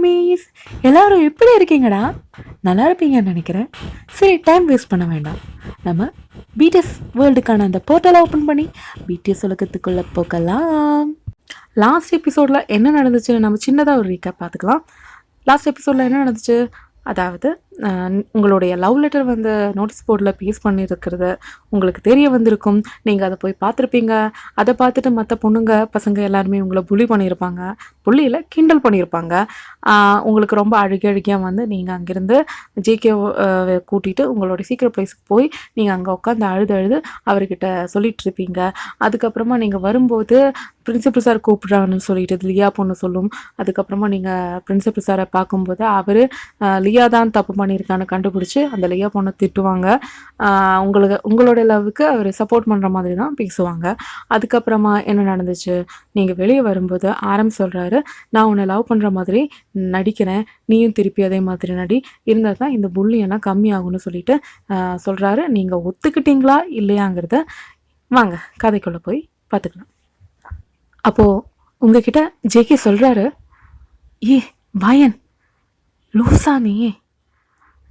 மாமீஸ், எல்லாரும் எப்படி இருக்கீங்கடா? நல்லா இருப்பீங்கன்னு நினைக்கிறேன். சரி, டைம் வேஸ்ட் பண்ண வேண்டாம். நம்ம பிடிஎஸ் வேர்ல்டுக்கான அந்த போர்ட்டலை ஓப்பன் பண்ணி பிடிஎஸ் உலகத்துக்குள்ளே போகலாம். லாஸ்ட் எபிசோடில் என்ன நடந்துச்சுன்னு நம்ம சின்னதாக ஒரு ரீக்கப் பார்த்துக்கலாம். லாஸ்ட் எபிசோடில் என்ன நடந்துச்சு, அதாவது உங்களுடைய லவ் லெட்டர் வந்து நோட்டீஸ் போர்டில் பேஸ்ட் பண்ணியிருக்கிறது உங்களுக்கு தெரிய வந்திருக்கும். நீங்கள் அதை போய் பார்த்துருப்பீங்க. அதை பார்த்துட்டு மற்ற பொண்ணுங்க பசங்க எல்லாருமே உங்களை புள்ளி பண்ணியிருப்பாங்க. புள்ளியில் கிண்டல் பண்ணியிருப்பாங்க. உங்களுக்கு ரொம்ப அழுகியாக வந்து நீங்கள் அங்கேருந்து ஜேகே கூட்டிகிட்டு உங்களுடைய சீக்கிரம் பிளேஸுக்கு போய் நீங்கள் அங்கே உட்காந்து அழுது அவர்கிட்ட சொல்லிட்டு இருப்பீங்க. அதுக்கப்புறமா நீங்கள் வரும்போது பிரின்சிபல் சார் கூப்பிட்றாங்கன்னு சொல்லிட்டு லியா பொண்ணு சொல்லும். அதுக்கப்புறமா நீங்கள் பிரின்சிபல் சாரை பார்க்கும்போது அவர் லியா தான் தப்பு பண்ணியிருக்கான்னு கண்டுபிடிச்சி அந்த லியா பொண்ணை திட்டுவாங்க. உங்களுடைய லவ்வுக்கு அவர் சப்போர்ட் பண்ணுற மாதிரி தான் பேசுவாங்க. அதுக்கப்புறமா என்ன நடந்துச்சு, நீங்கள் வெளியே வரும்போது சொல்கிறாரு, நான் உன்னை லவ் பண்ணுற மாதிரி நடிக்கிறேன், நீயும் திருப்பி அதே மாதிரி நடி, இருந்தால் தான் இந்த புள்ளியெல்லாம் கம்மியாகும்னு சொல்லிட்டு சொல்கிறாரு. நீங்கள் ஒத்துக்கிட்டீங்களா இல்லையாங்கிறத வாங்க கதைக்குள்ளே போய் பார்த்துக்கலாம். அப்போது உங்ககிட்ட ஜேகே சொல்கிறாரு, ஏ வாயன் லூசா,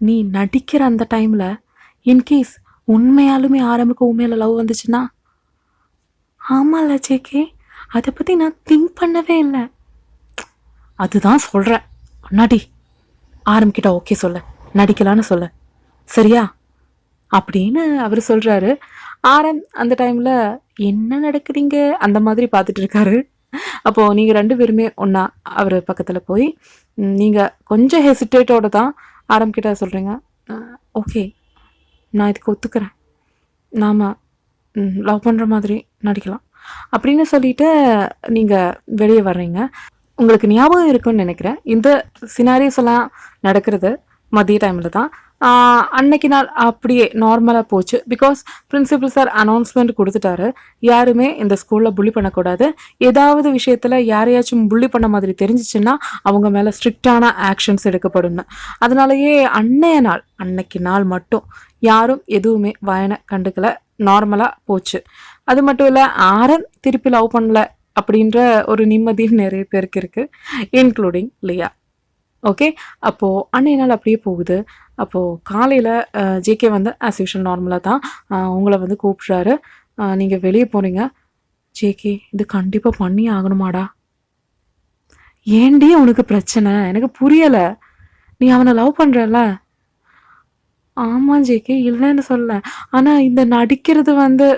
நீ நடிக்கிற அந்த டைமில் இன்கேஸ் உண்மையாலுமே ஆரம்புக்கு உண்மையில லவ் வந்துச்சுன்னா? ஆமாம்ல ஜேகே, அதை பற்றி நான் திங்க் பண்ணவே இல்லை. அதுதான் சொல்கிறேன், நடி. ஆரம்பிக்கிட்ட ஓகே சொல்ல, நடிக்கலான்னு சொல்ல, சரியா அப்படின்னு அவர் சொல்கிறாரு. அந்த டைமில் என்ன நடக்குதுங்க அந்த மாதிரி பார்த்துட்டு இருக்காரு. அப்போது நீங்கள் 2 பேருமே ஒன்றா அவர் பக்கத்தில் போய் நீங்கள் கொஞ்சம் ஹெசிடேட்டோடு தான் ஆரம்பிக்கிட்ட சொல்கிறீங்க. ஓகே, நான் இதுக்கு ஒத்துக்கிறேன், நாம் லவ் பண்ணுற மாதிரி நடிக்கலாம் அப்படின்னு சொல்லிட்டு நீங்கள் வெளியே வர்றீங்க. உங்களுக்கு ஞாபகம் இருக்குன்னு நினைக்கிறேன், இந்த சினாரியோஸ் எல்லாம் நடக்கிறது மதிய டைமில் தான். அன்னைக்கு நாள் அப்படியே நார்மலாக போச்சு. பிகாஸ் பிரின்சிபல் சார் அனௌன்ஸ்மெண்ட் கொடுத்துட்டாரு, யாருமே இந்த ஸ்கூலில் புள்ளி பண்ணக்கூடாது. ஏதாவது விஷயத்தில் யாரையாச்சும் புள்ளி பண்ண மாதிரி தெரிஞ்சிச்சுன்னா அவங்க மேலே ஸ்ட்ரிக்டான ஆக்ஷன்ஸ் எடுக்கப்படும்னு. அதனாலயே அன்னைக்கு நாள் மட்டும் யாரும் எதுவுமே வாயனை கண்டுக்கல, நார்மலாக போச்சு. அது மட்டும் இல்லை, திருப்பி லவ் பண்ணல அப்படின்ற ஒரு நிம்மதி நிறைய பேருக்கு இருக்குது, இன்க்ளூடிங் லியா. ஓகே, அப்போது அன்னைய நாள் அப்படியே போகுது. அப்போது காலையில் ஜேகே வந்து ஆஸ் யூஷுவல் நார்மலாக தான் உங்களை வந்து கூப்பிட்றாரு. நீங்கள் வெளியே போகிறீங்க. ஜேகே, இது கண்டிப்பாக பண்ணி ஆகணுமாடா? ஏண்டி உனக்கு பிரச்சனை? எனக்கு புரியலை. நீ அவனை லவ் பண்ணுறல? ஆமாம் ஜேகே, இல்லைன்னு சொல்ல. ஆனால் இந்த நடிக்கிறது வந்து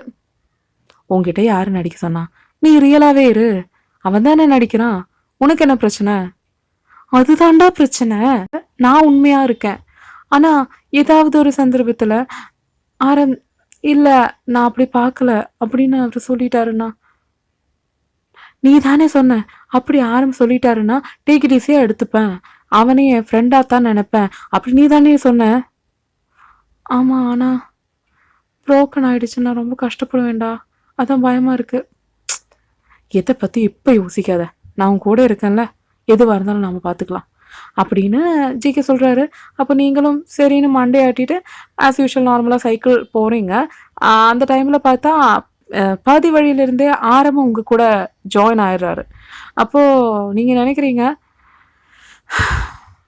உங்ககிட்ட யார் நடிக்க சொன்னா? நீ ரியலாகவே இரு, அவன் தானே நடிக்கிறான், உனக்கு என்ன பிரச்சனை? அதுதான்டா பிரச்சனை. நான் உண்மையா இருக்கேன், ஆனா ஏதாவது ஒரு சந்தர்ப்பத்துல இல்லை நான் அப்படி பார்க்கல அப்படின்னு அவர் சொல்லிட்டாருன்னா? நீ தானே சொன்ன அப்படி சொல்லிட்டாருன்னா டேக் இட் ஈஸியா எடுத்துப்பேன், அவனே என் ஃப்ரெண்டா தான் நினைப்பேன் அப்படி நீ தானே சொன்ன. ஆமா, ஆனா புரோக்கன் ஆயிடுச்சுன்னா ரொம்ப கஷ்டப்படுவேன்டா, அதான் பயமா இருக்கு. எதை பத்தி இப்ப யோசிக்காத, நான் உன் கூட இருக்கேன்ல, எதுவாக இருந்தாலும் நாம் பார்த்துக்கலாம் அப்படின்னு ஜிகே சொல்கிறாரு. அப்போ நீங்களும் சரின்னு மண்டே ஆட்டிட்டு ஆஸ் யூஷுவல் நார்மலாக சைக்கிள் போகிறீங்க. அந்த டைமில் பார்த்தா பாதி வழியிலேருந்தே உங்கள் கூட ஜாயின் ஆயிடுறாரு. அப்போது நீங்கள் நினைக்கிறீங்க,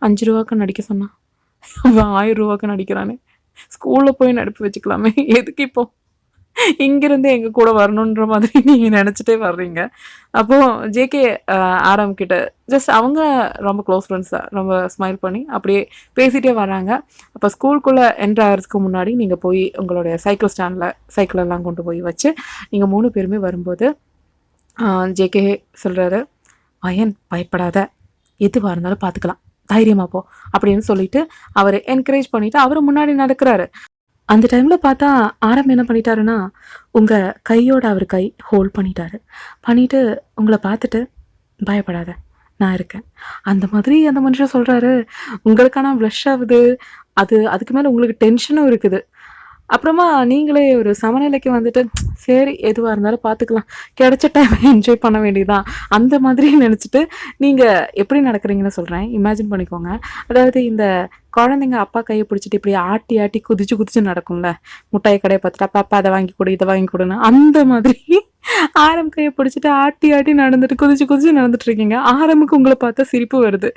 5 ரூபாய்க்கு நடிக்க சொன்னான், 1000 ரூபாய்க்கு நடிக்கிறானே, ஸ்கூலில் போய் நடிப்பு வச்சுக்கலாமே, எதுக்கு இப்போது இங்கிருந்து எங்க கூட வரணுன்ற மாதிரி நீங்க நினைச்சிட்டே வர்றீங்க. அப்போ ஜேகே கிட்ட ஜஸ்ட் அவங்க ரொம்ப க்ளோஸ் ஃப்ரெண்ட்ஸா ரொம்ப ஸ்மைல் பண்ணி அப்படியே பேசிட்டே வராங்க. அப்போ ஸ்கூலுக்குள்ள என்ட்ரு ஆகிறதுக்கு முன்னாடி நீங்க போய் உங்களுடைய சைக்கிள் ஸ்டாண்டில் சைக்கிள் எல்லாம் கொண்டு போய் வச்சு நீங்க 3 பேருமே வரும்போது ஜேகே சொல்றாரு, பயன் பயப்படாத, எதுவாக இருந்தாலும் பார்த்துக்கலாம், தைரியமா போ அப்படின்னு சொல்லிட்டு அவர் என்கரேஜ் பண்ணிட்டு அவரு முன்னாடி நடக்கிறாரு. அந்த டைமில் பார்த்தா என்ன பண்ணிட்டாருன்னா, உங்கள் கையோட அவர் கை ஹோல்ட் பண்ணிவிட்டு உங்களை பார்த்துட்டு பயப்படாத நான் இருக்கேன் அந்த மாதிரி அந்த மனுஷன் சொல்கிறாரு. உங்களுக்கான ப்ளஷ் ஆகுது, அதுக்கு மேலே உங்களுக்கு டென்ஷனும் இருக்குது. அப்புறமா நீங்களே ஒரு சமநிலைக்கு வந்துட்டு சரி எதுவாக இருந்தாலும் பார்த்துக்கலாம், கிடைச்ச டைம் என்ஜாய் பண்ண வேண்டியதான் அந்த மாதிரி நினச்சிட்டு நீங்கள் எப்படி நடக்கிறீங்கன்னு சொல்கிறேன், இமேஜின் பண்ணிக்கோங்க. அதாவது இந்த குழந்தைங்க அப்பா கையை பிடிச்சிட்டு இப்படி ஆட்டி ஆட்டி குதிச்சு குதிச்சு நடக்கும்ல, முட்டாய் கடையை பார்த்துட்டு அப்பா அப்பா அதை வாங்கி கொடு இதை வாங்கி கொடுன்னு, அந்த மாதிரி ஆரம் கையை பிடிச்சிட்டு ஆட்டி ஆட்டி நடந்துட்டு குதிச்சு குதிச்சு நடந்துட்டு இருக்கீங்க. ஆரமுக்கு உங்களை பார்த்தா சிரிப்பு வருது.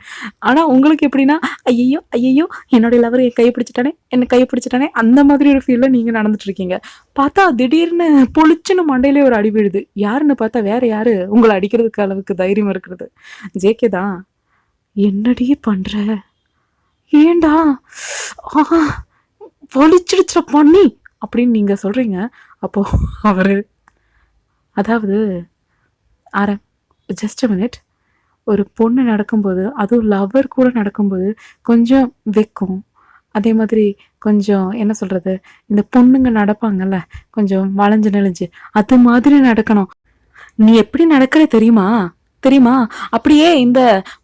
ஆனா உங்களுக்கு எப்படின்னா, ஐயையோ ஐயையோ என்னுடைய லவர் என் கையை பிடிச்சிட்டானே என்ன கையை பிடிச்சிட்டானே அந்த மாதிரி ஒரு ஃபீல்ல நீங்க நடந்துட்டு இருக்கீங்க. பார்த்தா திடீர்னு பொழிச்சுன்னு மண்டையிலே ஒரு அடி விழுது. யாருன்னு பார்த்தா வேற யாரு, உங்களை அடிக்கிறதுக்கு அளவுக்கு தைரியம் இருக்கிறது ஜேகே தான். என்னடி பண்ற, ஏண்டா பொழிச்சிடுச்ச பண்ணி அப்படின்னு நீங்க சொல்றீங்க. அப்போ அவரு, அதாவது ஆரம் ஜஸ்ட் அ மினிட், ஒரு பொண்ணு நடக்கும்போது அதுவும் லவ்வர் கூட நடக்கும்போது கொஞ்சம் வெக்கம், அதே மாதிரி கொஞ்சம் என்ன சொல்றது, இந்த பொண்ணுங்க நடப்பாங்கல்ல கொஞ்சம் வளைஞ்சு நெளிஞ்சு, அது மாதிரி நடக்கணும். நீ எப்படி நடக்கிற தெரியுமா தெரியுமா? அப்படியே இந்த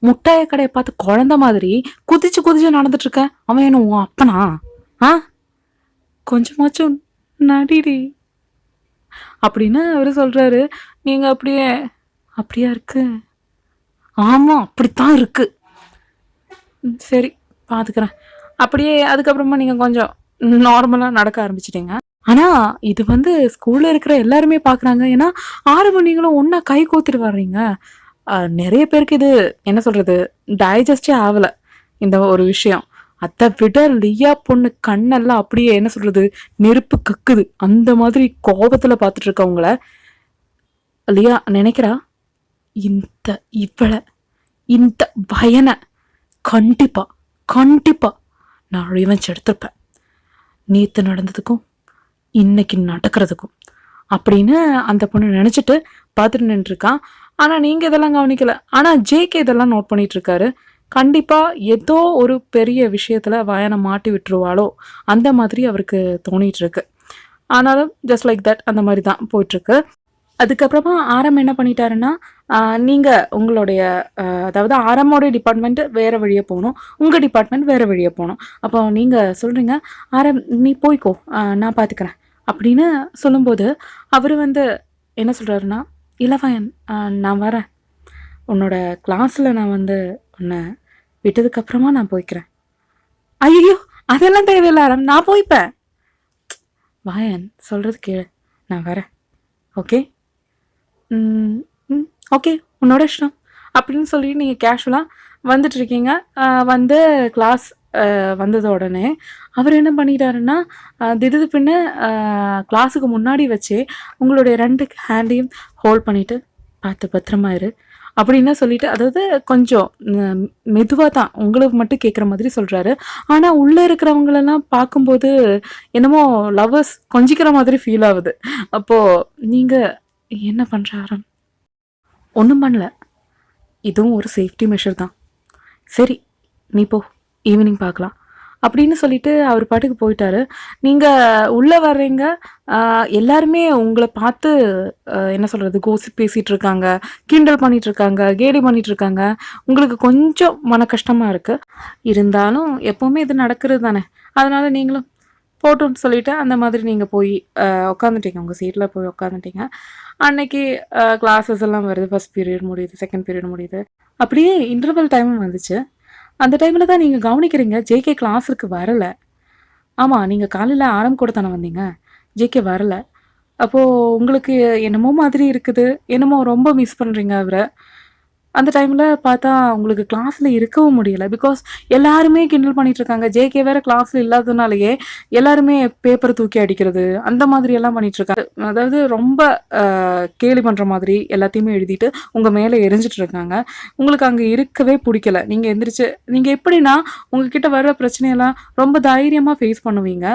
முட்டாய கடையை பார்த்து குழந்தை மாதிரி குதிச்சு குதிச்சு நடந்துட்டு இருக்க. அவன் என்ன உன் அப்பனா? ஆ, கொஞ்சமாச்சும் நடிடி அப்படின்னு அவரு சொல்றாரு. நீங்க அப்படியே, அப்படியா இருக்கு, ஆமா அப்படித்தான் இருக்கு, சரி பார்த்துக்கிறேன் அப்படியே. அதுக்கப்புறமா நீங்க கொஞ்சம் நார்மலா நடக்க ஆரம்பிச்சிட்டீங்க. ஆனா இது வந்து ஸ்கூல்ல இருக்கிற எல்லாருமே பாக்குறாங்க. ஏன்னா 6 மணிங்களும் ஒன்னா கை கோத்துட்டு வர்றீங்க. நிறைய பேருக்கு இது என்ன சொல்றது, டைஜஸ்டே ஆகல இந்த ஒரு விஷயம். அதை விட லியா பொண்ணு கண்ணெல்லாம் அப்படியே என்ன சொல்றது, நெருப்பு கக்குது. அந்த மாதிரி கோபத்துல பார்த்துட்டு இருக்கவங்கள லியா நினைக்கிறா, இந்த இவளை இந்த பயனை கண்டிப்பா கண்டிப்பா நான் ரிவெஞ்ச் எடுத்திருப்பேன், நேத்து நடந்ததுக்கும் இன்னைக்கு நடக்கிறதுக்கும் அப்படின்னு அந்த பொண்ணு நினைச்சிட்டு பார்த்துட்டு நின்றுருக்கான். ஆனா நீங்க இதெல்லாம் கவனிக்கல. ஆனா ஜேகே இதெல்லாம் நோட் பண்ணிட்டு இருக்காரு. கண்டிப்பா ஏதோ ஒரு பெரிய விஷயத்துல வயனை மாட்டி விட்டுருவாளோ அந்த மாதிரி அவருக்கு தோணிட்டு இருக்கு. ஆனாலும் ஜஸ்ட் லைக் தட் அந்த மாதிரி தான் போயிட்டு இருக்கு. அதுக்கப்புறமா ஆரம் என்ன பண்ணிட்டாருன்னா, நீங்க உங்களுடைய அதாவது ஆரமோடைய டிபார்ட்மெண்ட் வேற வழியே போகணும், உங்க டிபார்ட்மெண்ட் வேற வழியே போகணும். அப்போ நீங்க சொல்றீங்க, ஆரம் நீ போய்க்கோ நான் பார்த்துக்கிறேன் அப்படின்னு சொல்லும்போது அவர் வந்து என்ன சொல்றாருன்னா, இளவயன் நான் வரேன், உன்னோட கிளாஸில் நான் வந்து உன்னை விட்டதுக்கப்புறமா நான் போய்க்கிறேன். ஐயோ அதெல்லாம் தேவையில்லை ஆரம், நான் போய்ப்பேன். வாயன் சொல்கிறது கேளு, நான் வரேன், ஓகே ஓகே உன்னோட இஷ்டம் அப்படின்னு சொல்லி நீங்கள் கேஷுவலாக வந்துட்டு இருக்கீங்க. வந்து கிளாஸ் வந்தது உடனே அவர் என்ன பண்ணிட்டாருன்னா, திடீர் பின்ன கிளாஸுக்கு முன்னாடி வச்சே உங்களுடைய 2 ஹேண்டையும் ஹோல்ட் பண்ணிவிட்டு பார்த்து பத்திரமா இரு அப்படின்னு சொல்லிட்டு, அதாவது கொஞ்சம் மெதுவாக தான் உங்களுக்கு மட்டும் கேட்குற மாதிரி சொல்கிறாரு. ஆனால் உள்ளே இருக்கிறவங்களெல்லாம் பார்க்கும்போது என்னமோ லவ்வர்ஸ் கொஞ்சிக்கிற மாதிரி ஃபீல் ஆகுது. அப்போது நீங்கள் என்ன பண்ணுற ஆரம்? ஒன்றும் பண்ணல, இதுவும் ஒரு சேஃப்டி மெஷர் தான், சரி நீ போ ஈவினிங் பார்க்கலாம் அப்படின்னு சொல்லிட்டு அவர் பாட்டுக்கு போயிட்டாரு. நீங்கள் உள்ளே வர்றீங்க, எல்லாருமே உங்களை பார்த்து என்ன சொல்கிறது, கோசி பேசிகிட்டு இருக்காங்க, கிண்டல் பண்ணிகிட்டு இருக்காங்க, கேலி பண்ணிகிட்டு இருக்காங்க. உங்களுக்கு கொஞ்சம் மன கஷ்டமாக இருக்குது. இருந்தாலும் எப்போவுமே இது நடக்கிறது தானே, அதனால் நீங்களும் போட்டோன்னு சொல்லிவிட்டு அந்த மாதிரி நீங்கள் போய் உட்காந்துட்டீங்க, உங்கள் சீட்டில் போய் உட்காந்துட்டீங்க. அன்னைக்கு கிளாஸஸ் எல்லாம் வருது, ஃபஸ்ட் பீரியட் முடியுது, செகண்ட் பீரியட் முடியுது, அப்படியே இன்டர்வல் டைமும் வந்துச்சு. அந்த டைமில் தான் நீங்கள் கவனிக்கிறீங்க ஜேகே கிளாஸுக்கு வரலை. ஆமாம், நீங்கள் காலையில் ஆரம் கூட தானே வந்தீங்க, ஜேகே வரலை. அப்போது உங்களுக்கு என்னமோ மாதிரி இருக்குது, என்னமோ ரொம்ப மிஸ் பண்ணுறீங்க அவரை. அந்த டைமில் பார்த்தா உங்களுக்கு கிளாஸில் இருக்கவும் முடியலை. பிகாஸ் எல்லாருமே கிண்டல் பண்ணிகிட்ருக்காங்க. ஜேகே வேறு கிளாஸில் இல்லாததுனாலேயே எல்லாருமே பேப்பரை தூக்கி அடிக்கிறது அந்த மாதிரி எல்லாம் பண்ணிகிட்ருக்காங்க. அதாவது ரொம்ப கேலி பண்ணுற மாதிரி எல்லாத்தையுமே எழுதிட்டு உங்கள் மேலே எரிஞ்சிட்டு இருக்காங்க. உங்களுக்கு அங்கே இருக்கவே பிடிக்கல. நீங்கள் எந்திரிச்சு நீங்கள் எப்படின்னா உங்ககிட்ட வர்ற பிரச்சனையெல்லாம் ரொம்ப தைரியமாக ஃபேஸ் பண்ணுவீங்க.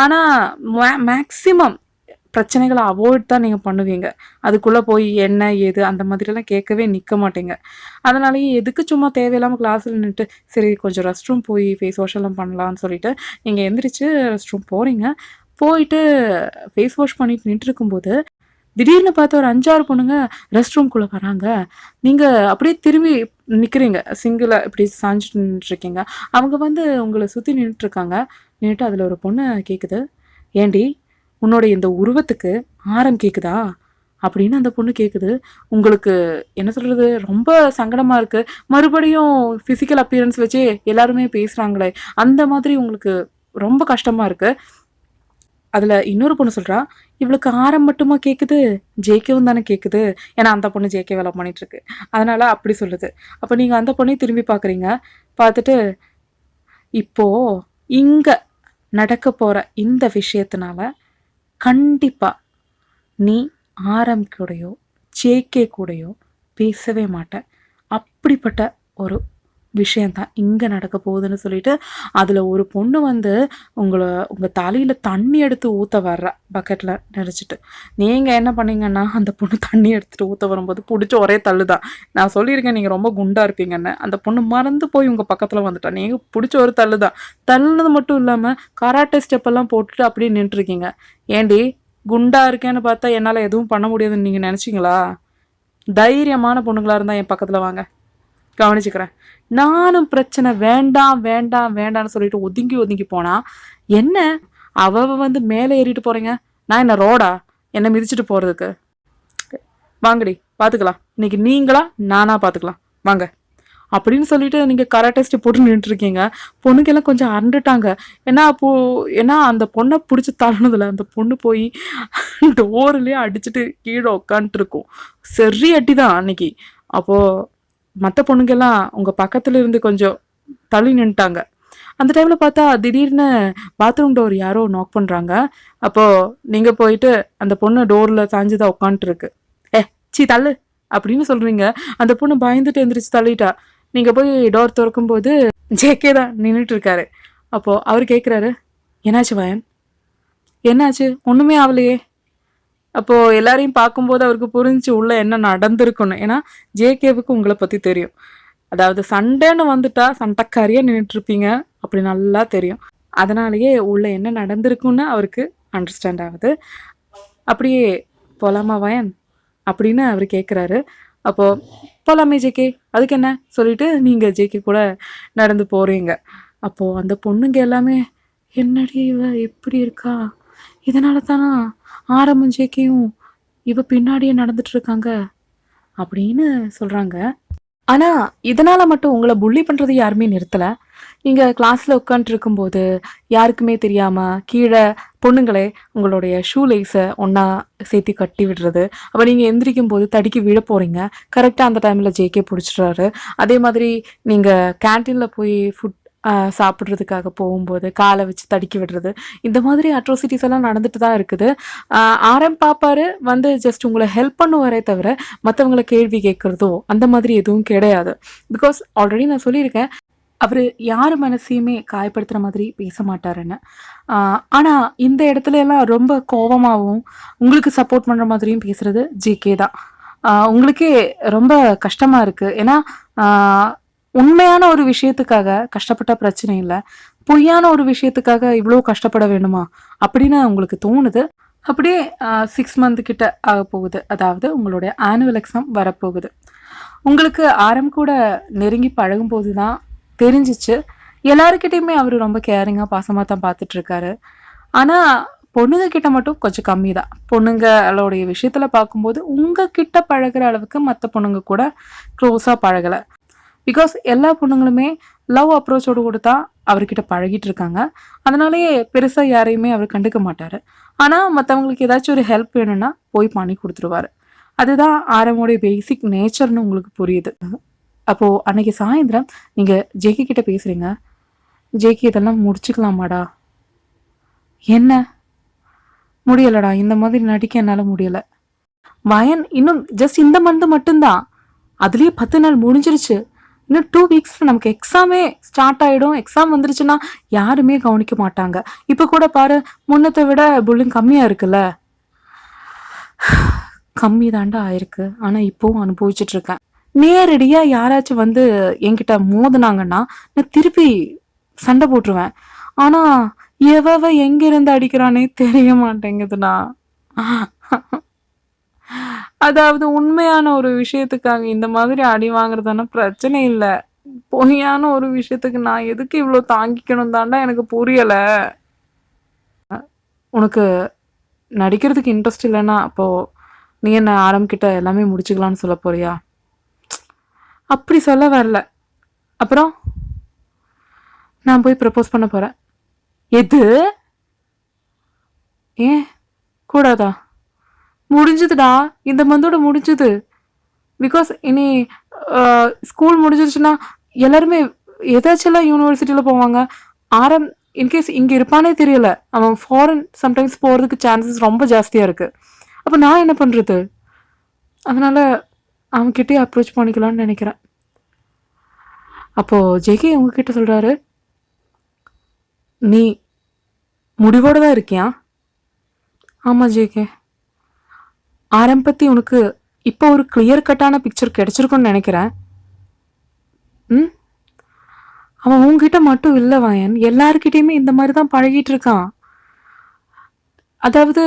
ஆனால் மேக்ஸிமம் பிரச்சனைகளை அவாய்ட் தான் நீங்கள் பண்ணுவீங்க. அதுக்குள்ளே போய் என்ன ஏது அந்த மாதிரிலாம் கேட்கவே நிற்க மாட்டீங்க. அதனாலேயே எதுக்கு சும்மா தேவையில்லாமல் கிளாஸில் நின்றுட்டு சரி கொஞ்சம் ரெஸ்ட் ரூம் போய் ஃபேஸ் வாஷ் எல்லாம் பண்ணலான்னு சொல்லிட்டு நீங்கள் எந்திரிச்சு ரெஸ்ட் ரூம் போகிறீங்க. போயிட்டு ஃபேஸ் வாஷ் பண்ணிட்டு நின்றுருக்கும்போது திடீர்னு பார்த்து ஒரு 5-6 பொண்ணுங்க ரெஸ்ட் ரூம்குள்ளே வராங்க. நீங்கள் அப்படியே திரும்பி நிற்கிறீங்க, சிங்கிளாக இப்படி சாஞ்சிட்டு நின்றுட்டுருக்கீங்க. அவங்க வந்து உங்களை சுற்றி நின்றுட்டுருக்காங்க. நின்றுட்டு அதில் ஒரு பொண்ணு கேட்குது, ஏண்டி உன்னோட இந்த உருவத்துக்கு ஆரம் கேட்குதா அப்படின்னு அந்த பொண்ணு கேட்குது. உங்களுக்கு என்ன சொல்றது, ரொம்ப சங்கடமா இருக்கு. மறுபடியும் ஃபிசிக்கல் அப்பியரன்ஸ் வச்சு எல்லாருமே பேசுறாங்களே, அந்த மாதிரி உங்களுக்கு ரொம்ப கஷ்டமா இருக்கு. அதுல இன்னொரு பொண்ணு சொல்றா, இவளுக்கு ஆரம் மட்டுமா கேக்குது, ஜேகேவும் தானே கேக்குது. ஏன்னா அந்த பொண்ணு ஜேகேவ லவ் பண்ணிட்டு இருக்கு. அதனால அப்படி சொல்லுது. அப்ப நீங்க அந்த பொண்ணையும் திரும்பி பாக்குறீங்க. பார்த்துட்டு, இப்போ இங்க நடக்க போற இந்த விஷயத்தினால கண்டிப்பா நீ ஆரம் கூடயோ ஜேகே கூடயோ பேசவே மாட்ட. அப்படிப்பட்ட ஒரு விஷயந்தான் இங்கே நடக்க போகுதுன்னு சொல்லிட்டு அதில் ஒரு பொண்ணு வந்து உங்கள் தலையில் தண்ணி எடுத்து ஊற்ற வர்ற பக்கெட்டில் நினச்சிட்டு நீங்கள் என்ன பண்ணீங்கன்னா அந்த பொண்ணு தண்ணி எடுத்துகிட்டு ஊற்ற வரும்போது பிடிச்ச ஒரே தள்ளு தான். நான் சொல்லியிருக்கேன் நீங்கள் ரொம்ப குண்டாக இருப்பீங்கன்னு. அந்த பொண்ணு மறந்து போய் உங்கள் பக்கத்தில் வந்துட்டா. நீங்கள் பிடிச்ச ஒரு தள்ளு தான். தள்ளுனது மட்டும் இல்லாமல் கராட்டே ஸ்டெப்பெல்லாம் போட்டுட்டு அப்படியே நின்றுருக்கீங்க. ஏண்டி குண்டா இருக்கேன்னு பார்த்தா என்னால் எதுவும் பண்ண முடியாதுன்னு நீங்கள் நினச்சிங்களா? தைரியமான பொண்ணுங்களாக இருந்தால் என் பக்கத்தில் வாங்க, கவனிச்சுக்கிறேன். நானும் பிரச்சனை வேண்டாம் வேண்டாம் வேண்டாம்னு சொல்லிட்டு ஒதுங்கி ஒதுங்கி போனா என்ன, அவ வந்து மேலே ஏறிட்டு போறீங்க. நான் என்ன ரோடா என்ன மிதிச்சுட்டு போறதுக்கு? வாங்கடி பார்த்துக்கலாம், இன்னைக்கு நீங்களா நானா பார்த்துக்கலாம் வாங்க அப்படின்னு சொல்லிட்டு நீங்க கராட்டே ஸ்டெப் போட்டு நின்றுட்டு இருக்கீங்க. பொண்ணுக்கெல்லாம் கொஞ்சம் அரண்டுட்டாங்க. ஏன்னா அந்த பொண்ணை பிடிச்சி தள்ளனதுல அந்த பொண்ணு போய் டோர்லயே அடிச்சுட்டு கீழே உட்காந்துட்டு இருக்கும். சரி அட்டிதான் அன்னைக்கு. அப்போ மற்ற பொண்ணுங்கெல்லாம் உங்க பக்கத்துல இருந்து கொஞ்சம் தள்ளி நின்ட்டாங்க. அந்த டைம்ல பார்த்தா திடீர்னு பாத்ரூம் டோர் யாரோ நாக் பண்றாங்க. அப்போ நீங்க போயிட்டு அந்த பொண்ணு டோர்ல சாஞ்சுதான் உட்காந்துட்டு இருக்கு. சீ தள்ளு அப்படின்னு சொல்றீங்க. அந்த பொண்ணு பயந்துட்டு எந்திரிச்சு தள்ளிட்டா. நீங்க போய் டோர் திறக்கும் போது ஜேகே தான் நின்றுட்டு இருக்காரு. அப்போ அவர் கேட்குறாரு, என்னாச்சு வயன், என்னாச்சு? ஒண்ணுமே ஆகலையே. அப்போ எல்லாரையும் பார்க்கும்போது அவருக்கு புரிஞ்சு உள்ள என்ன நடந்திருக்குன்னு. ஏன்னா ஜேகேவுக்கு உங்களை பத்தி தெரியும். அதாவது சண்டைன்னு வந்துட்டா சண்டைக்காரியா நின்றுட்டு இருப்பீங்க அப்படி நல்லா தெரியும். அதனாலேயே உள்ள என்ன நடந்திருக்குன்னு அவருக்கு அண்டர்ஸ்டாண்ட் ஆகுது. அப்படியே போலாமா வயன் அப்படின்னு அவர் கேட்குறாரு. அப்போ போலாமே ஜேகே, அதுக்கு என்ன சொல்லிட்டு நீங்க ஜேகே கூட நடந்து போறீங்க. அப்போ அந்த பொண்ணுங்க எல்லாமே என்னடி இவ எப்படி இருக்கா, இதனால தானா ஆரம்பம் ஜேகேயும் இவ பின்னாடியே நடந்துட்டு இருக்காங்க அப்படின்னு சொல்றாங்க. ஆனா இதனால மட்டும் உங்களை புள்ளி பண்றது யாருமே நிறுத்தல. நீங்க கிளாஸ்ல உட்காந்துட்டு இருக்கும்போது யாருக்குமே தெரியாம கீழே பொண்ணுங்களே உங்களுடைய ஷூ லேஸை ஒன்னா சேர்த்து கட்டி விடுறது. அப்போ நீங்க எந்திரிக்கும் போது தடுக்கி விழ போறீங்க. கரெக்டா அந்த டைம்ல ஜேகே பிடிச்சிடுறாரு. அதே மாதிரி நீங்க கேன்டீன்ல போய் ஃபுட் சாப்பிட்றதுக்காக போகும்போது காலை வச்சு தடுக்கி விடுறது. இந்த மாதிரி அட்ரோசிட்டிஸ் எல்லாம் நடந்துட்டு தான் இருக்குது. ஆரம் பாப்பாரு வந்து ஜஸ்ட் உங்களை ஹெல்ப் பண்ணுவாரே தவிர மற்றவங்களை கேள்வி கேட்குறதோ அந்த மாதிரி எதுவும் கிடையாது. பிகாஸ் ஆல்ரெடி நான் சொல்லியிருக்கேன், அவர் யார் மனசையுமே காயப்படுத்துகிற மாதிரி பேச மாட்டாருன்னு. ஆனால் இந்த இடத்துல எல்லாம் ரொம்ப கோபமாகவும் உங்களுக்கு சப்போர்ட் பண்ணுற மாதிரியும் பேசுகிறது ஜேகே தான். உங்களுக்கே ரொம்ப கஷ்டமாக இருக்குது. ஏன்னா உண்மையான ஒரு விஷயத்துக்காக கஷ்டப்பட்ட பிரச்சனை இல்லை, பொய்யான ஒரு விஷயத்துக்காக இவ்வளோ கஷ்டப்பட வேணுமா அப்படின்னு உங்களுக்கு தோணுது. அப்படியே 6 மந்த் கிட்ட ஆக போகுது. அதாவது உங்களுடைய ஆனுவல் எக்ஸாம் வரப்போகுது. உங்களுக்கு ஆரம் கூட நெருங்கி பழகும்போது தான் தெரிஞ்சிச்சு எல்லாருக்கிட்டையுமே அவர் ரொம்ப கேரிங்காக பாசமாக தான் பார்த்துட்டு இருக்காரு. ஆனால் பொண்ணுங்க கிட்ட மட்டும் கொஞ்சம் கம்மி தான். பொண்ணுங்களோடைய விஷயத்தில் பார்க்கும்போது உங்ககிட்ட பழகிற அளவுக்கு மற்ற பொண்ணுங்க கூட க்ளோஸாக பழகலை. பிகாஸ் எல்லா பொண்ணுங்களுமே லவ் அப்ரோச்சோடு கூட தான் அவர்கிட்ட பழகிட்டு இருக்காங்க. அதனாலேயே பெருசாக யாரையுமே அவர் கண்டுக்க மாட்டார். ஆனால் மற்றவங்களுக்கு ஏதாச்சும் ஒரு ஹெல்ப் வேணும்னா போய் பண்ணி கொடுத்துருவாரு. அதுதான் ஆரமோடைய பேசிக் நேச்சர்னு உங்களுக்கு புரியுது. அப்போது அன்னைக்கு சாயந்தரம் நீங்கள் ஜேகே கிட்ட பேசுகிறீங்க. ஜேகே இதெல்லாம் முடிச்சுக்கலாமாடா? என்ன முடியலடா, இந்த மாதிரி நடிக்க என்னால் முடியலை. வயன் இன்னும் ஜஸ்ட் இந்த மந்த் மட்டும்தான், அதுலேயே 10 நாள் முடிஞ்சிருச்சு. இன்னும் 2 வீக்ஸில் நமக்கு எக்ஸாமே ஸ்டார்ட் ஆகிடும். எக்ஸாம் வந்துருச்சுன்னா யாருமே கவனிக்க மாட்டாங்க. இப்போ கூட பாரு, முன்னத்தை விட புல்லிங் கம்மியாக இருக்குல்ல. கம்மி தாண்டா ஆயிருக்கு, ஆனால் இப்போவும் அனுபவிச்சுட்ருக்கேன். நேரடியாக யாராச்சும் வந்து என்கிட்ட மோதினாங்கன்னா நான் திருப்பி சண்டை போட்டுருவேன். ஆனால் எவ எங்கிருந்து அடிக்கிறானே தெரிய மாட்டேங்குதுண்ணா. அதாவது உண்மையான ஒரு விஷயத்துக்காக இந்த மாதிரி அடி வாங்குறதுனா பிரச்சனை இல்லை. பொய்யான ஒரு விஷயத்துக்கு நான் எதுக்கு இவ்வளோ தாங்கிக்கணும் தாண்டா எனக்கு புரியலை. உனக்கு நடிக்கிறதுக்கு இன்ட்ரெஸ்ட் இல்லைன்னா அப்போது நீ என்ன ஆரம்பிக்கிட்ட எல்லாமே முடிச்சுக்கலான்னு சொல்ல போறியா? அப்படி சொல்ல வரல. அப்புறம் நான் போய் ப்ரப்போஸ் பண்ண போகிறேன். எது? ஏன் கூடாதா? முடிஞ்சுதுடா, இந்த மந்தோட முடிஞ்சுது. பிகாஸ் இனி ஸ்கூல் முடிஞ்சிருச்சுன்னா எல்லாருமே எதாச்செல்லாம் யூனிவர்சிட்டியில் போவாங்க. ஆரம் இன்கேஸ் இங்கே இருப்பானே தெரியல, அவன் ஃபாரின் சம்டைம்ஸ் போகிறதுக்கு சான்சஸ் ரொம்ப ஜாஸ்தியாக இருக்குது. அப்போ நான் என்ன பண்ணுறது? அதனால் அவன்கிட்டே அப்ரோச் பண்ணிக்கலான்னு நினைக்கிறேன். அப்போது ஜேகே உங்ககிட்ட சொல்கிறாரு, நீ முடிவோடு தான் இருக்கியா? ஆமாம் ஜேகே, ஆரம்பத்தி உனக்கு இப்போ ஒரு கிளியர் கட்டான பிக்சர் கிடைச்சிருக்குன்னு நினைக்கிறேன். அவன் உங்ககிட்ட மட்டும் இல்லை வாயன், எல்லாருக்கிட்டையுமே இந்த மாதிரி தான் பழகிட்டு இருக்கான். அதாவது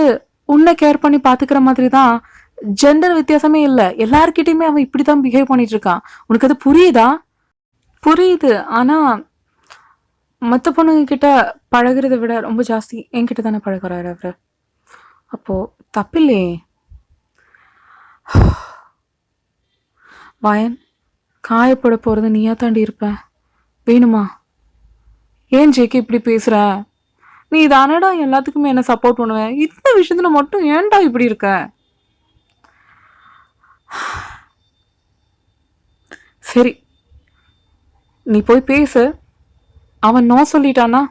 உன்னை கேர் பண்ணி பார்த்துக்கிற மாதிரி தான், ஜெண்டர் வித்தியாசமே இல்லை, எல்லாருக்கிட்டையுமே அவன் இப்படி தான் பிஹேவ் பண்ணிட்டு இருக்கான். உனக்கு அது புரியுதா? புரியுது, ஆனால் மற்ற பொண்ணுங்க கிட்ட பழகிறத விட ரொம்ப ஜாஸ்தி என்கிட்ட தானே பழகிறாரு அவர். அப்போது தப்பில்லையே வாயன். காயப்பட போகிறது நீயா தாண்டி இருப்ப, வேணுமா? ஏன் ஜேகே இப்படி பேசுகிற? நீ தானடா எல்லாத்துக்குமே என்ன சப்போர்ட் பண்ணுவேன், இந்த விஷயத்துல மட்டும் ஏன்டா இப்படி இருக்க? சரி, நீ போய் பேசு. அவன் நோ சொல்லிட்டானா?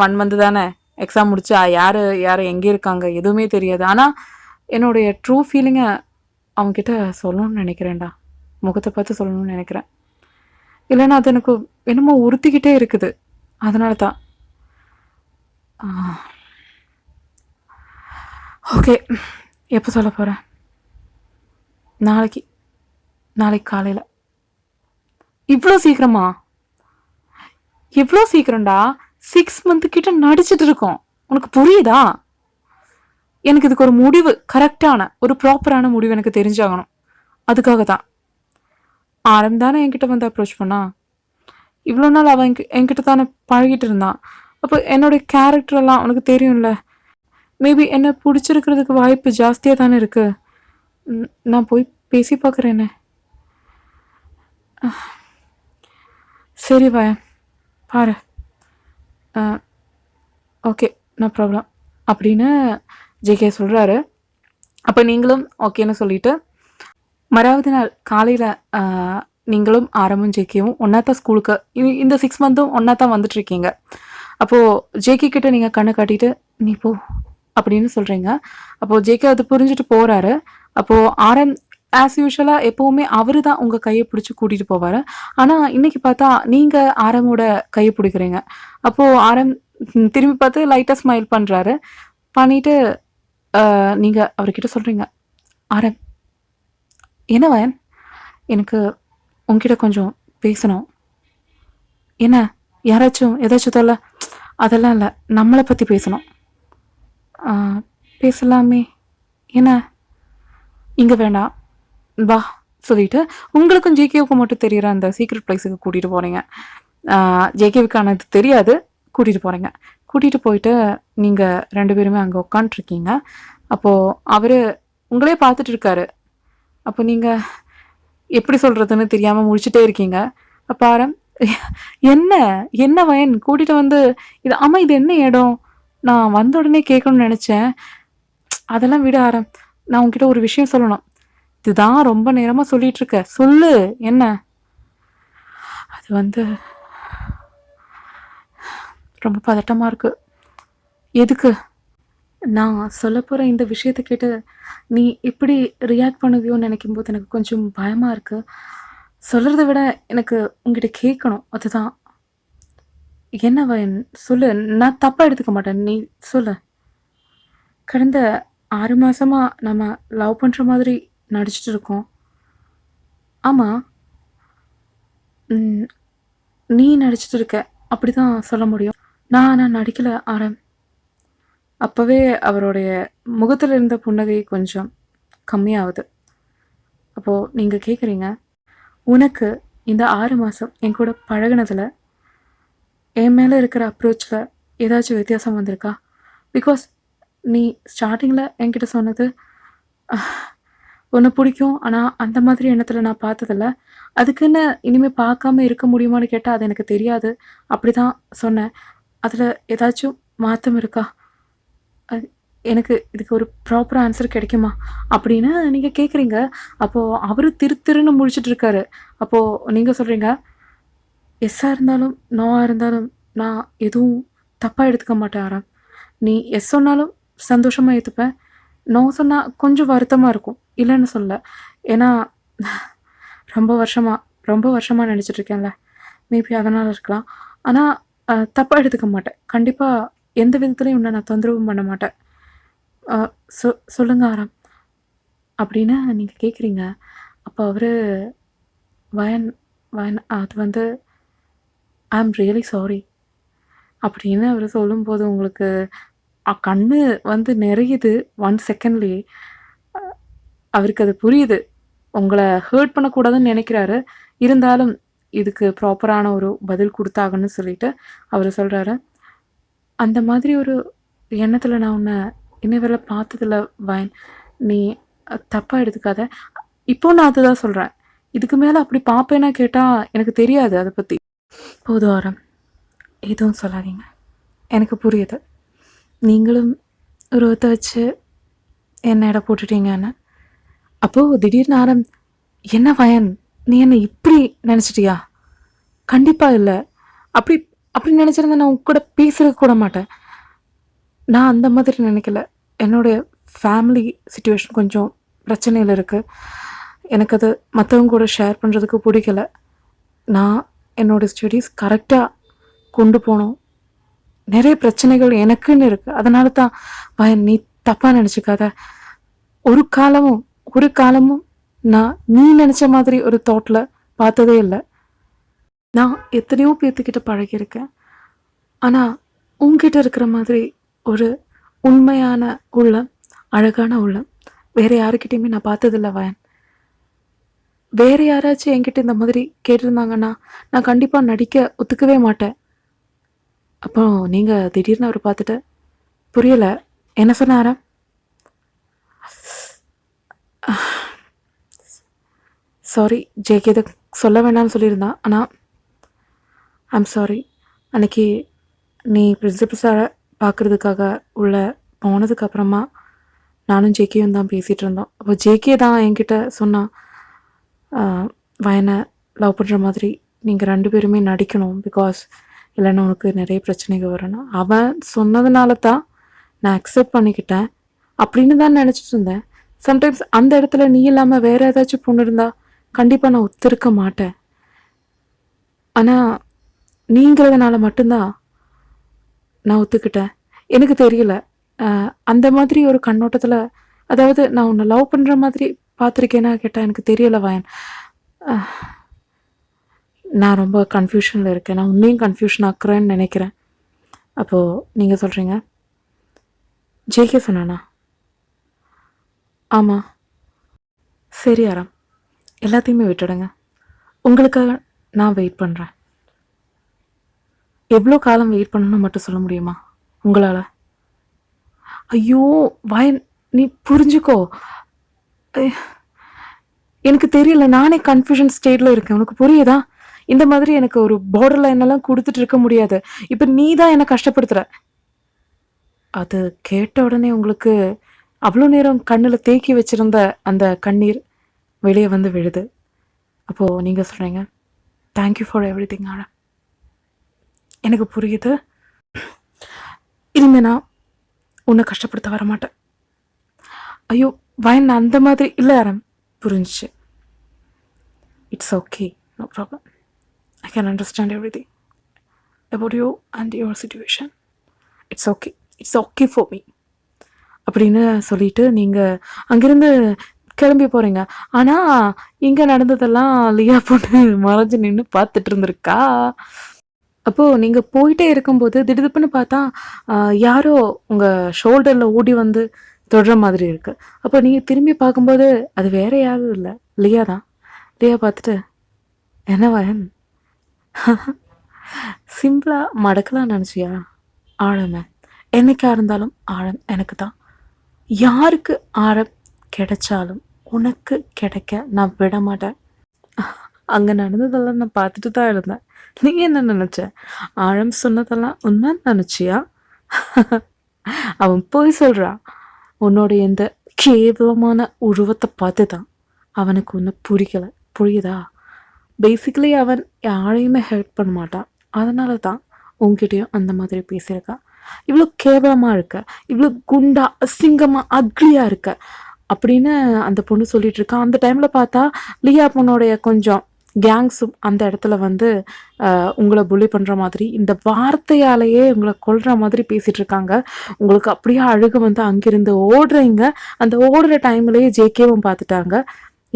1 மந்த் தானே, எக்ஸாம் முடிச்சா யார் யார் எங்கே இருக்காங்க எதுவுமே தெரியாது. ஆனால் என்னுடைய ட்ரூ ஃபீலிங்கை அவன்கிட்ட சொல்லணும்னு நினைக்கிறேன்டா, முகத்தை பார்த்து சொல்லணும்னு நினைக்கிறேன். இல்லைன்னா அது எனக்கு என்னமோ உறுத்திக்கிட்டே இருக்குது. அதனால தான். ஓகே, எப்போ சொல்ல போகிறேன்? நாளைக்கு காலையில். இவ்வளோ சீக்கிரமா? எவ்வளோ சீக்கிரம்டா? 6 மந்த் கிட்ட நடிச்சிட்டு இருக்கோம், உனக்கு புரியுதா? எனக்கு இதுக்கு ஒரு முடிவு, கரெக்டான ஒரு ப்ராப்பரான முடிவு எனக்கு தெரிஞ்சாகணும். அதுக்காக தான். ஆரம் தானே என்கிட்ட வந்து அப்ரோச் பண்ணா. இவ்வளோ நாள் அவன் என்கிட்ட தானே பழகிட்டு இருந்தான். அப்போ என்னுடைய கேரக்டரெல்லாம் உனக்கு தெரியும்ல. மேபி என்னை பிடிச்சிருக்கிறதுக்கு வாய்ப்பு ஜாஸ்தியாக தானே இருக்குது. நான் போய் பேசி பார்க்குறேனே. சரி வாயன், பாரு. ஓகே, நோ ப்ராப்ளம் அப்படின்னு ஜேகே சொல்கிறாரு. அப்போ நீங்களும் ஓகேன்னு சொல்லிவிட்டு மறாவது நாள் காலையில் நீங்களும் ஆரம்பும் ஜேகேவும் ஒன்றா தான் ஸ்கூலுக்கு இந்த 6 மந்த்தும் ஒன்றா தான் வந்துட்டுருக்கீங்க. அப்போது ஜேகே கிட்ட நீங்கள் கண்ணை காட்டிட்டு நீ போ அப்படின்னு சொல்கிறீங்க. அப்போது ஜேகே அது புரிஞ்சுட்டு போகிறாரு. அப்போது ஆரம் ஆஸ் யூஷுவலாக எப்போவுமே அவர் தான் உங்கள் கையை பிடிச்சி கூட்டிகிட்டு போவார். ஆனால் இன்றைக்கி பார்த்தா நீங்கள் ஆரமோட கையை பிடிக்கிறீங்க. அப்போது ஆரம் திரும்பி பார்த்து லைட்டாக ஸ்மைல் பண்ணுறாரு. பண்ணிவிட்டு நீங்கள் அவர்கிட்ட சொல்கிறீங்க, ஆரம் என்ன வயன், எனக்கு உங்ககிட்ட கொஞ்சம் பேசணும். என்ன, யாராச்சும் ஏதாச்சும் தொல்லை? அதெல்லாம் இல்லை, நம்மளை பற்றி பேசணும். பேசலாமே. என்ன, இங்கே வேண்டாம் வா சொல்லிட்டு உங்களுக்கும் ஜேகேவுக்கும் மட்டும் தெரிகிற அந்த சீக்ரெட் பிளேஸுக்கு கூட்டிகிட்டு போகிறீங்க. ஜேகேவுக்கானது தெரியாது, கூட்டிகிட்டு போகிறீங்க. கூட்டிகிட்டு போயிட்டு நீங்கள் 2 பேருமே அங்கே உட்காண்ட்ருக்கீங்க. அப்போது அவர் உங்களே பார்த்துட்டு இருக்காரு. அப்போ நீங்கள் எப்படி சொல்கிறதுன்னு தெரியாமல் முடிச்சுட்டே இருக்கீங்க. அப்போ ஆரம், என்ன வயன் கூட்டிகிட்டு வந்து இது, ஆமாம் இது என்ன இடம், நான் வந்த உடனே கேட்கணும்னு நினச்சேன். அதெல்லாம் விட ஆரம், நான் உங்ககிட்ட ஒரு விஷயம் சொல்லணும். இதுதான் ரொம்ப நேரமாக சொல்லிட்டு இருக்க, சொல்லு. என்ன? அது வந்து ரொம்ப பதட்டமாக இருக்கு. எதுக்கு? நான் சொல்ல போகிற இந்த விஷயத்தை கேட்டு நீ இப்படி ரியாக்ட் பண்ணுவியோன்னு நினைக்கும் போது எனக்கு கொஞ்சம் பயமாக இருக்குது. சொல்கிறத விட எனக்கு உங்ககிட்ட கேட்கணும், அதுதான். என்ன வயன் சொல்லு, நான் தப்பாக எடுத்துக்க மாட்டேன், நீ சொல்லு. கடந்த 6 மாதமாக நம்ம லவ் பண்ணுற மாதிரி நடிச்சிட்டு இருக்கோம். ஆமாம், நீ நடிச்சிட்டு இருக்க, அப்படி தான் சொல்ல முடியும். நான் நடிக்கலை ஆரம். அப்போவே அவருடைய முகத்தில் இருந்த புன்னகை கொஞ்சம் கம்மியாகுது. அப்போது நீங்கள் கேட்குறீங்க, உனக்கு இந்த 6 மாதம் என் கூட பழகினதில் என் மேலே இருக்கிற அப்ரோச்சில் ஏதாச்சும் வித்தியாசம் வந்திருக்கா? பிகாஸ் நீ ஸ்டார்டிங்கில் என்கிட்ட சொன்னது உன்னை பிடிக்கும், ஆனால் அந்த மாதிரி எண்ணத்தில் நான் பார்த்ததில்ல. அதுக்குன்னு இனிமேல் பார்க்காம இருக்க முடியுமான்னு கேட்டால் அது எனக்கு தெரியாது. அப்படி தான் சொன்னேன். அதில் ஏதாச்சும் மாற்றம் இருக்கா? அது எனக்கு இதுக்கு ஒரு ப்ராப்பர் ஆன்சர் கிடைக்குமா? அப்படின்னு நீங்கள் கேட்குறீங்க. அப்போது அவரு திருன்னு முழிச்சிட்டு இருக்காரு. அப்போது நீங்கள் சொல்கிறீங்க, எஸ்ஸா இருந்தாலும், நோவா இருந்தாலும் நான் எதுவும் தப்பாக எடுத்துக்க மாட்டேன் ஆரம். நீ எஸ் சொன்னாலும் சந்தோஷமாக ஏற்றுப்பேன். நோ சொன்னா கொஞ்சம் வருத்தமாக இருக்கும். இல்லைன்னு சொல்லல. ஏன்னா ரொம்ப வருஷமா நினச்சிட்டு இருக்கேன்ல. மேபி அதனால இருக்கலாம். ஆனா தப்பா எடுத்துக்க மாட்டேன். கண்டிப்பா எந்த விதத்துலயும் உன்ன நான் தொந்தரவும் பண்ண மாட்டேன். அ சொல்லுங்க ஆரம். அப்படின்னு நீங்க கேட்குறீங்க. அப்ப அவரு வயன் வயன் அது வந்து ஐ அம் ரியலி சாரி அப்படின்னு அவரு சொல்லும்போது உங்களுக்கு கண்ணு வந்து நெறையுது 1 செகண்ட்லயே. அவருக்கு அது புரியுது. உங்கள ஹர்ட் பண்ணக்கூடாதுன்னு நெனைக்கிறாரு. இருந்தாலும் இதுக்கு ப்ராப்பரான ஒரு பதில் குடுத்தாகணும்னு சொல்லிட்டு அவரு சொல்றாரு. அந்த மாதிரி ஒரு எண்ணத்துல நான் உன்ன இன்னை வரையில பார்த்ததில்ல வயன். நீ தப்பா எடுத்துக்காத. இப்போ நான் அதுதான் சொல்றேன். இதுக்கு மேல அப்படி பார்ப்பேனா கேட்டா எனக்கு தெரியாது அத பத்தி. போதும் ஆரம். எதுவும் சொல்லாதீங்க. எனக்கு புரியுது. நீங்களும் உருவத்த வச்சு என்ன எடை போட்டுட்டீங்கன்னு. அப்போ திடீர்னு ஆரம், என்ன வயன்? நீ என்ன இப்படி நினச்சிட்டியா? கண்டிப்பா இல்ல. அப்படி அப்படி நினச்சிருந்தா நான் உங்க கூட பேசுறதுக்கு கூட மாட்டேன். நான் அந்த மாதிரி நினைக்கல. என்னுடைய ஃபேமிலி சிச்சுவேஷன் கொஞ்சம் பிரச்சனையில் இருக்குது. எனக்கு அது மற்றவங்க கூட ஷேர் பண்ணுறதுக்கு பிடிக்கல. நான் என்னோடய ஸ்டடீஸ் கரெக்டாக கொண்டு போகணும். நிறைய பிரச்சனைகள் எனக்குன்னு இருக்குது. அதனால தான் வயன், நீ தப்பாக நினச்சிக்காத. ஒரு காலமும் நான் நீ நினச்ச மாதிரி ஒரு தாட்டில் பார்த்ததே இல்லை. நான் எத்தனையோ பேர்த்துக்கிட்ட பழகியிருக்கேன். ஆனால் உங்ககிட்ட இருக்கிற மாதிரி ஒரு உண்மையான உள்ளம், அழகான உள்ளம் வேறு யாருக்கிட்டையுமே நான் பார்த்ததில்ல வயன். வேறு யாராச்சும் என்கிட்ட இந்த மாதிரி கேட்டிருந்தாங்கன்னா நான் கண்டிப்பாக நடிக்க ஒத்துக்கவே மாட்டேன். அப்போ நீங்கள் திடீர்னு அவர் பார்த்துட்டு புரியலை என்ன சொன்னாரா? சாரி ஜேகே, இதை சொல்ல வேணாம்னு சொல்லியிருந்தான். ஆனால் ஐம் சாரி. அன்றைக்கி நீ பிரின்சிபல் சாரை பார்க்குறதுக்காக உள்ள போனதுக்கப்புறமா நானும் ஜேகேயும் தான் பேசிகிட்டு இருந்தோம். அப்போ ஜேகே தான் என்கிட்ட சொன்னான், வயனை லவ் பண்ணுற மாதிரி நீங்கள் 2 பேருமே நடிக்கணும், பிகாஸ் இல்லைன்னா உனக்கு நிறைய பிரச்சனைகள் வரணும். அவன் சொன்னதுனால தான் நான் அக்செப்ட் பண்ணிக்கிட்டேன் அப்படின்னு தான் நினச்சிட்டு இருந்தேன். சம்டைம்ஸ் அந்த இடத்துல நீ இல்லாமல் வேறு ஏதாச்சும் பொண்ணு இருந்தால் கண்டிப்பாக நான் ஒத்துருக்க மாட்டேன். ஆனால் நீங்கிறதுனால மட்டும்தான் நான் ஒத்துக்கிட்டேன். எனக்கு தெரியல, அந்த மாதிரி ஒரு கண்ணோட்டத்தில், அதாவது நான் உன்னை லவ் பண்ணுற மாதிரி பார்த்துருக்கேன்னா கேட்டால் எனக்கு தெரியல வயன். நான் ரொம்ப கன்ஃபியூஷனில் இருக்கேன். நான் உன்னையும் கன்ஃபியூஷன் ஆக்குறேன்னு நினைக்கிறேன். அப்போது நீங்கள் சொல்கிறீங்க ஜேகே சொன்னானா? ஆமாம். சரி ஆரம், எல்லாத்தையுமே விட்டுடுங்க. உங்களுக்காக நான் வெயிட் பண்ணுறேன். எவ்வளோ காலம் வெயிட் பண்ணணும்னு மட்டும் சொல்ல முடியுமா உங்களால்? ஐயோ வயன், நீ புரிஞ்சுக்கோ. எனக்கு தெரியல, நானே கன்ஃபியூஷன் ஸ்டேட்டில் இருக்கேன். உனக்கு புரியுதா? இந்த மாதிரி எனக்கு ஒரு பார்டர் லைனெல்லாம் கொடுத்துட்டு இருக்க முடியாது. இப்போ நீ தான் என்னை கஷ்டப்படுத்துகிற. அது கேட்ட உடனே உங்களுக்கு அவ்வளோ நேரம் கண்ணில் தேக்கி வச்சுருந்த அந்த கண்ணீர் வெளியே வந்து விழுது. அப்போது நீங்கள் சொல்கிறீங்க, தேங்க்யூ ஃபார் எவ்ரி திங் ஆனா. எனக்கு புரியுது. இனிமே நான் உன்னை கஷ்டப்படுத்த வரமாட்டேன். ஐயோ வயன், நான் அந்த மாதிரி இல்லை ஆரம். புரிஞ்சிச்சு. It's okay, no problem. I can understand everything about you and your situation. It's okay for me அப்படின்னு சொல்லிட்டு நீங்கள் அங்கேருந்து கிளம்பி போகிறீங்க. ஆனால் இங்கே நடந்ததெல்லாம் லியா பொண்ணு மறைஞ்சு நின்று பார்த்துட்டு இருந்திருக்கா. அப்போது நீங்கள் போயிட்டே இருக்கும்போது திடுதுப்புன்னு பார்த்தா யாரோ உங்கள் ஷோல்டரில் ஓடி வந்து தொடுற மாதிரி இருக்குது. அப்போ நீங்கள் திரும்பி பார்க்கும்போது அது வேறு யாரும் இல்லை, லியா தான். லியா பார்த்துட்டு, என்ன வயன் சிம்பிளாக மடக்கலாம் நினச்சியா? ஆழமை என்னைக்கா இருந்தாலும் ஆழம் எனக்கு தான். யாருக்கு ஆழம் கிடைச்சாலும் உனக்கு கிடைக்க நான் விட மாட்டேன். அங்கே நடந்ததெல்லாம் நான் பார்த்துட்டு தான் இருந்தேன். நீ என்ன நினச்ச? ஆழம் சொன்னதெல்லாம் உண்மைன்னு நினச்சியா? அவன் போய் சொல்கிறான். உன்னோட இந்த கேவலமான உருவத்தை பார்த்து தான் அவனுக்கு ஒன்றும் புரியுதா? பேசிக்கலி அவன் யாரையுமே ஹெல்ப் பண்ண மாட்டான். அதனால தான் உங்ககிட்டயும் அந்த மாதிரி பேசியிருக்கான். இவ்வளோ கேவலமாக இருக்க, இவ்வளோ குண்டா அசிங்கமாக அக்லியாக இருக்க அப்படின்னு அந்த பொண்ணு சொல்லிட்டு இருக்கா. அந்த டைமில் பார்த்தா லியா பொண்ணுடைய கொஞ்சம் கேங்ஸும் அந்த இடத்துல வந்து உங்களை புள்ளி பண்ணுற மாதிரி, இந்த வார்த்தையாலேயே உங்களை கொல்ற மாதிரி பேசிகிட்டு இருக்காங்க. உங்களுக்கு அப்படியே அழுக வந்து அங்கிருந்து ஓடுறீங்க. அந்த ஓடுற டைம்லேயே ஜேகேவும் பார்த்துட்டாங்க.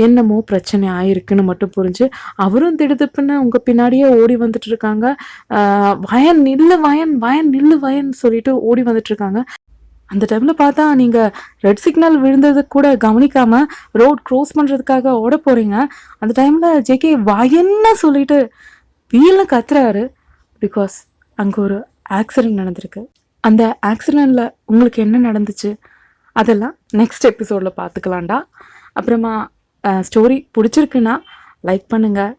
என்னமோ பிரச்சனை ஆயிருக்குன்னு மட்டும் புரிஞ்சு அவரும் திடுதிப்புன்னு உங்கள் பின்னாடியே ஓடி வந்துட்டு இருக்காங்க. வயன் நில்லு வயன் வயன் நில்லு வயன் சொல்லிட்டு ஓடி வந்துட்டு இருக்காங்க. அந்த டைமில் பார்த்தா நீங்கள் ரெட் சிக்னல் விழுந்தது கூட கவனிக்காமல் ரோட் க்ரோஸ் பண்ணுறதுக்காக ஓட போகிறீங்க. அந்த டைமில் ஜேகே வயன்னு சொல்லிட்டு வீல்னு கத்துறாரு. பிகாஸ் அங்கே ஒரு ஆக்சிடெண்ட் நடந்திருக்கு. அந்த ஆக்சிடெண்ட்டில் உங்களுக்கு என்ன நடந்துச்சு அதெல்லாம் நெக்ஸ்ட் எபிசோடில் பார்த்துக்கலாம்டா. அப்புறமா ஸ்டோரி பிடிச்சிருக்குன்னா லைக் பண்ணுங்கள்.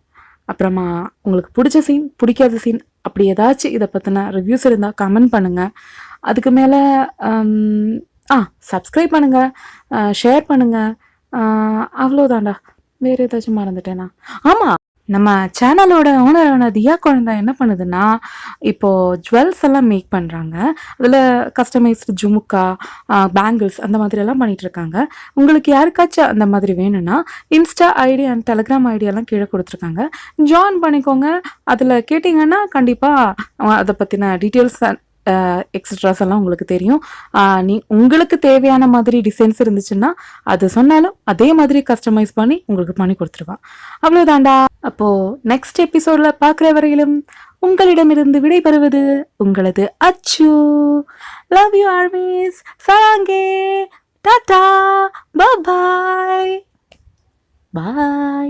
அப்புறமா உங்களுக்கு பிடிச்ச சீன் பிடிக்காத சீன் அப்படி ஏதாச்சும் இதை பற்றின ரிவ்யூஸ் இருந்தால் கமெண்ட் பண்ணுங்கள். அதுக்கு மேலே சப்ஸ்கிரைப் பண்ணுங்கள், ஷேர் பண்ணுங்கள். அவ்வளோதான்டா. வேறு ஏதாச்சும் மறந்துட்டேனா? ஆமாம், நம்ம சேனலோட ஓனரான தியா குழந்தை என்ன பண்ணுதுன்னா, இப்போது ஜுவல்ஸ் எல்லாம் மேக் பண்ணுறாங்க. அதில் கஸ்டமைஸ்டு ஜுமுக்கா, பேங்கிள்ஸ் அந்த மாதிரியெல்லாம் பண்ணிகிட்ருக்காங்க. உங்களுக்கு யாருக்காச்சும் அந்த மாதிரி வேணும்னா இன்ஸ்டா ஐடி அண்ட் டெலிகிராம் ஐடியெல்லாம் கீழே கொடுத்துருக்காங்க. ஜாயின் பண்ணிக்கோங்க. அதில் கேட்டிங்கன்னா கண்டிப்பாக அதை பற்றின டீட்டெயில்ஸ் எக்ஸட்ராஸ் எல்லாம் உங்களுக்கு தெரியும். உங்களுக்கு தேவையான மாதிரி டிசைன்ஸ் இருந்துச்சுன்னா அது சொன்னாலும் அதே மாதிரி கஸ்டமைஸ் பண்ணி உங்களுக்கு பண்ணி கொடுத்துருவான். அவ்வளோதாண்டா. அப்போது நெக்ஸ்ட் எபிசோடில் பார்க்குற வரையிலும் உங்களிடமிருந்து விடைபெறுவது உங்களது அச்சு. Love you always. சராங்கே. டாடா. பாய் பாய்.